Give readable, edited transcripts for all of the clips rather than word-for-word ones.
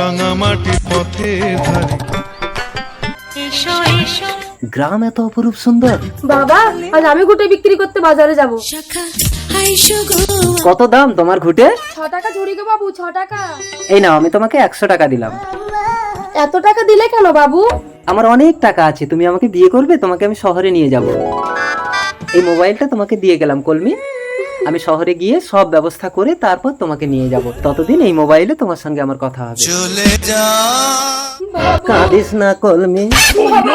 রাঙামাটি পথের ধারে। গ্রাম এত অপরূপ সুন্দর। বাবা আজ আমি ঘুটে বিক্রি করতে বাজারে যাব। কত দাম তোমার ঘুটে? 6 টাকা ঝুড়ি গো বাবু, 6 টাকা। এই নাও, আমি তোমাকে 100 টাকা দিলাম। এত টাকা দিলে কেন বাবু? আমার অনেক টাকা আছে, তুমি আমাকে বিয়ে করবে, তোমাকে আমি শহরে নিয়ে যাব। এই মোবাইলটা তোমাকে দিয়ে গেলাম কলমি, আমি শহরে গিয়ে সব ব্যবস্থা করে তারপর তোমাকে নিয়ে যাব। ততদিন এই মোবাইলে তোমার সঙ্গে আমার কথা হবে। চলে যা কাঁদিস না কলমি,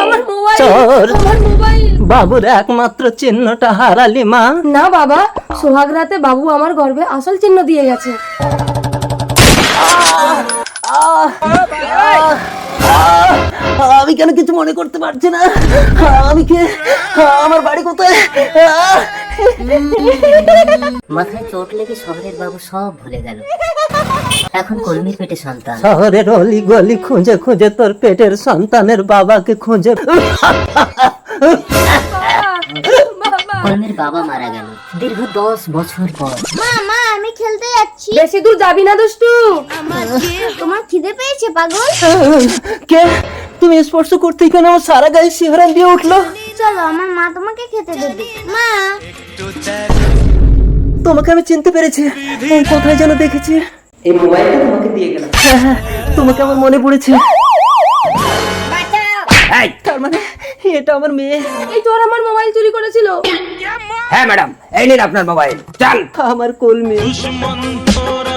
আমার মোবাইল, চোর আমার মোবাইল। বাবুর একমাত্র চিহ্নটা হারালি মা। না বাবা, সোহাগ রাতে বাবু আমার গর্ভে আসল চিহ্ন দিয়ে গেছে। আমি কেন কিছু মনে করতে পারছি না? আমি কে? আমার বাড়ি কোথায়? মাথায় চোট লেগে শহরের বাবু সব ভুলে গেল। এখন কলমির পেটে সন্তান। শহরের অলি গলি খুঁজে খুঁজে তোর পেটের সন্তানের বাবাকে খুঁজে। কলমির বাবা মারা গেল দীর্ঘ 10 বছর পর। মা মা আমি খেলতে যাচ্ছি। বেশি দূর যাবি না দুষ্টু। তোমার খিদে পেয়েছে পাগল? কে তুমি? স্পর্শ করতেই কেন আমার সারা গায়ে শিহরণ দিয়ে উঠলো। চলো আমার মা তোমাকে খেতে দেবে। মা তোমাকে আমি চিনতে পেরেছি, কোথায় যেন দেখেছি। এই মোবাইলটা তোমাকে দিয়ে গেলাম। হ্যাঁ, তোমাকে আমার মনে পড়েছে। এই, তার মানে এটা আমার মেয়ে। এই চোর আমার মোবাইল চুরি করেছিল। হ্যাঁ ম্যাডাম, এই নিন আপনার মোবাইল। চল আমার কলমি। দুশ্মন তোরা